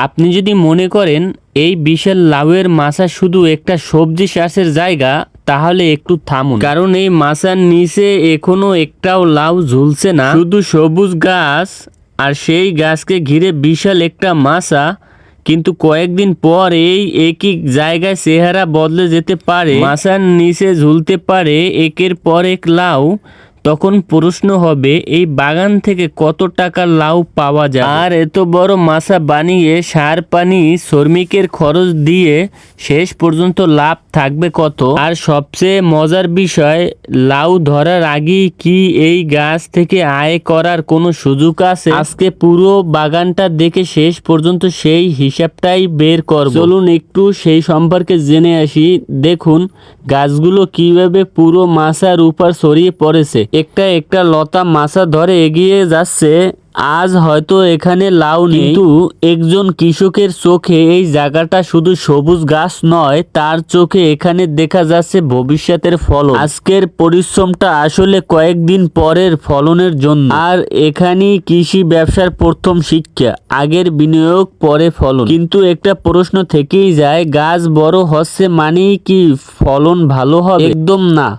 আপনি যদি মনে করেন এই বিশাল লাউয়ের মাচা শুধু একটা সবজি চাষের জায়গা, তাহলে একটু থামুন, কারণ এই মাচার নিচে এখনো একটাও লাউ ঝুলছে না, শুধু সবুজ গাছ আর সেই গাছকে ঘিরে বিশাল একটা মাচা। কিন্তু কয়েকদিন পর এই একই জায়গায় চেহারা বদলে যেতে পারে, মাচার নিচে ঝুলতে পারে একের পর এক লাউ। তখন প্রশ্ন হবে এই বাগান থেকে কত টাকা লাউ পাওয়া যায়, আর এত বড় মাচা বানিয়ে সার পানি শ্রমিকের খরচ দিয়ে শেষ পর্যন্ত লাভ থাকবে কত। আর সবচেয়ে মজার বিষয়, লাউ ধরার আগেই কি এই গাছ থেকে আয় করার কোনো সুযোগ আছে? আজকে পুরো বাগানটা দেখে শেষ পর্যন্ত সেই হিসাবটাই বের করব। চলুন একটু সেই সম্পর্কে জেনে আসি। দেখুন গাছগুলো কিভাবে পুরো মাচার উপর ছড়িয়ে পড়েছে, একটা একটা লতা মাচা ধরে এগিয়ে যাচ্ছে। আজ হয়তো এখানে লাউ নেই, কিন্তু একজন কৃষকের চোখে এই জায়গাটা শুধু সবুজ গাছ নয়, তার চোখে এখানে দেখা যাচ্ছে ভবিষ্যতের ফলন। আজকের পরিশ্রমটা আসলে কয়েকদিন পরের ফলনের জন্য। আর এখানেই কৃষি ব্যবসার প্রথম শিক্ষা, আগের বিনিয়োগ পরে ফলন। কিন্তু একটা প্রশ্ন থেকেই যায়, গাছ বড় হচ্ছে মানেই কি ফলন ভালো হবে? একদম না।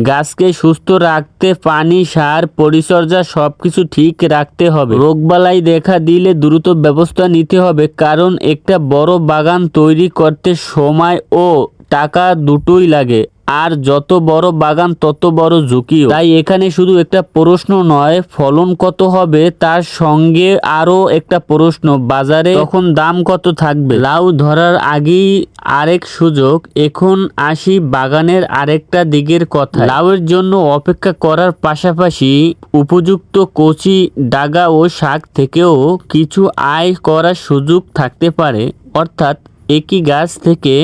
গাছকে সুস্থ রাখতে পানি, সার, পরিচর্যা সবকিছু ঠিক রাখতে হবে। রোগবালাই দেখা দিলে দ্রুত ব্যবস্থা নিতে হবে, কারণ একটা বড় বাগান তৈরি করতে সময় ও টাকা দুটোই লাগে। আর যত বড় বাগান তত বড় ঝুঁকিও। তাই এখানে শুধু একটা প্রশ্ন নয় ফলন কত হবে, তার সঙ্গে আরো একটা প্রশ্ন, বাজারে তখন দাম কত থাকবে। লাউ ধরার আগেই আরেক সুযোগ। এখন আসি বাগানের আরেকটা দিকের কথা। লাউয়ের জন্য অপেক্ষা করার পাশাপাশি উপযুক্ত কচি ডাগা ও শাক থেকেও কিছু আয় করার সুযোগ থাকতে পারে। অর্থাৎ একই গাছ থেকে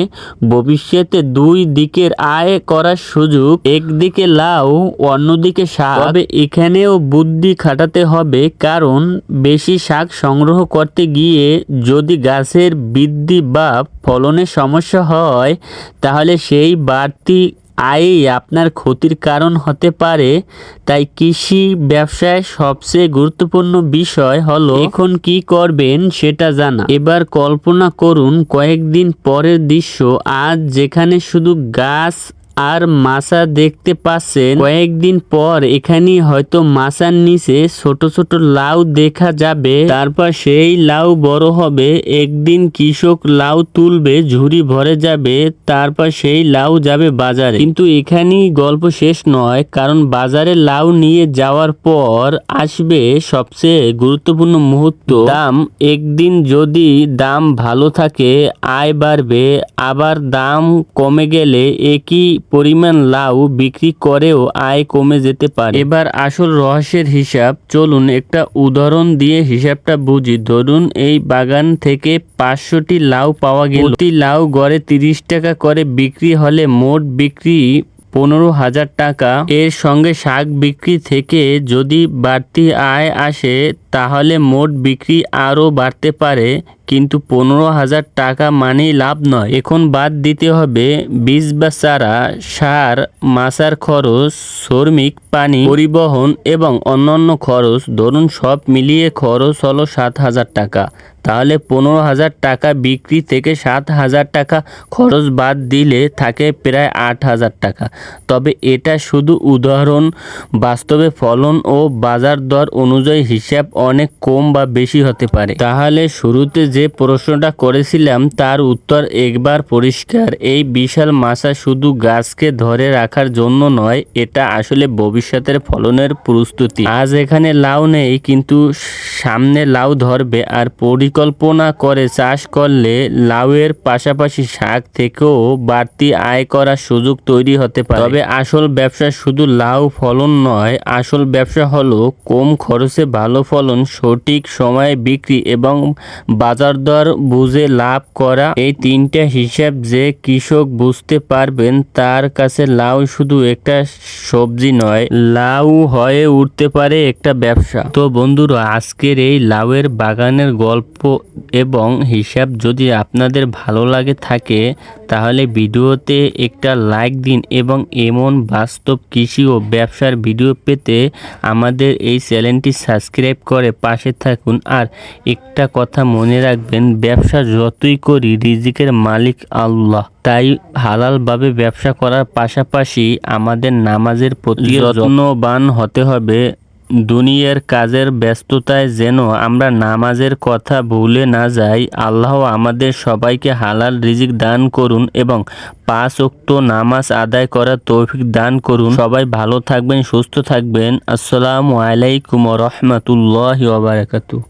ভবিষ্যতে দুই দিকের আয় করার সুযোগ, একদিকে লাউ অন্যদিকে শাক। তবে এখানেও বুদ্ধি খাটাতে হবে, কারণ বেশি শাক সংগ্রহ করতে গিয়ে যদি গাছের বৃদ্ধি বা ফলনের সমস্যা হয়, তাহলে সেই বাড়তি আয়ই আপনার ক্ষতির কারণ হতে পারে। তাই কৃষি ব্যবসায় সবচেয়ে গুরুত্বপূর্ণ বিষয় হলো এখন কি করবেন সেটা জানা। এবার কল্পনা করুন কয়েকদিন পরের দৃশ্য। আজ যেখানে শুধু গাছ আর মাচা দেখতে পাচ্ছেন, কয়েকদিন পর এখানেই হয়তো মাচার নিচে ছোট ছোট লাউ দেখা যাবে। তারপর সেই লাউ বড় হবে, একদিন কৃষক লাউ তুলবে, ঝুড়ি ভরে যাবে, তারপর সেই লাউ যাবে বাজারে। কিন্তু এখানেই গল্প শেষ নয়, কারণ বাজারে লাউ নিয়ে যাওয়ার পর আসবে সবচেয়ে গুরুত্বপূর্ণ মুহূর্ত, দাম। একদিন যদি দাম ভালো থাকে আয় বাড়বে, আবার দাম কমে গেলে একই পরিমাণ লাউ বিক্রি করেও আয় কমে যেতে পারে। এবার আসল রহস্যের হিসাব, চলুন একটা উদাহরণ দিয়ে হিসাবটা বুঝি। ধরুন এই বাগান থেকে 500টি লাউ পাওয়া গেল, প্রতি লাউ গড়ে 30 টাকা করে বিক্রি হলে মোট বিক্রি 15,000 টাকা। এর সঙ্গে শাক বিক্রি থেকে যদি বাড়তি আয় আসে, তাহলে মোট বিক্রি আরও বাড়তে পারে, কিন্তু 15,000 টাকা মানেই লাভ নয়। এখন বাদ দিতে হবে বীজ বা চারা, সার, মাচার খরচ, শ্রমিক, পানি, পরিবহন এবং অন্যান্য খরচ। ধরুন সব মিলিয়ে খরচ হলো 7,000 টাকা। তাহলে 15,000 টাকা বিক্রি থেকে 7,000 টাকা খরচ বাদ দিলে থাকে প্রায় 8,000 টাকা। তবে এটা শুধু উদাহরণ, বাস্তবে ফলন ও বাজার দর অনুযায়ী হিসাব অনেক কম বা বেশি হতে পারে। তাহলে শুরুতে যে প্রশ্নটা করেছিলাম তার উত্তর একবার পরিষ্কার। এই বিশাল মাচা শুধু গাছকে ধরে রাখার জন্য নয়, এটা আসলে ভবিষ্যতের ফলনের প্রস্তুতি। আজ এখানে লাউ নেই, কিন্তু সামনে লাউ ধরবে। আর পরিকল্পনা করে চাষ করলে লাউয়ের পাশাপাশি শাক থেকেও বাড়তি আয় করার সুযোগ তৈরি হতে পারে। তবে আসল ব্যবসা শুধু লাউ ফলন নয়, আসল ব্যবসা হলো কম খরচে ভালো ফলন, সঠিক সময়ে বিক্রি এবং বাজার দর বুঝে লাভ করা। এই তিনটা হিসাব যে কৃষক বুঝতে পারবেন, তার কাছে লাউ শুধু একটা সবজি নয়, লাউ হয়ে উঠতে পারে একটা ব্যবসা। তো বন্ধুরা, আজকের এই লাউয়ের বাগানের গল্প গল্প এবং হিসাব যদি আপনাদের ভালো লাগে থাকে তাহলে ভিডিওতে একটা লাইক দিন এবং এমন বাস্তব কৃষি ও ব্যবসার ভিডিও পেতে আমাদের এই চ্যানেলটি সাবস্ক্রাইব করে পাশে থাকুন। আর একটা কথা মনে রাখবেন, ব্যবসা যতই করি রিজিকের মালিক আল্লাহ, তাই হালালভাবে ব্যবসা করার পাশাপাশি আমাদের নামাজের প্রতি যত্নবান হতে হবে। দুনিয়ার কাজের ব্যস্ততায় যেন আমরা নামাজের কথা ভুলে না যাই। আল্লাহ আমাদের সবাইকে হালাল রিজিক দান করুন এবং 5 ওয়াক্ত নামাজ আদায় করার তৌফিক দান করুন। সবাই ভালো থাকবেন, সুস্থ থাকবেন। আসসালামু আলাইকুম ওয়া রাহমাতুল্লাহি ওয়া বারাকাতুহু।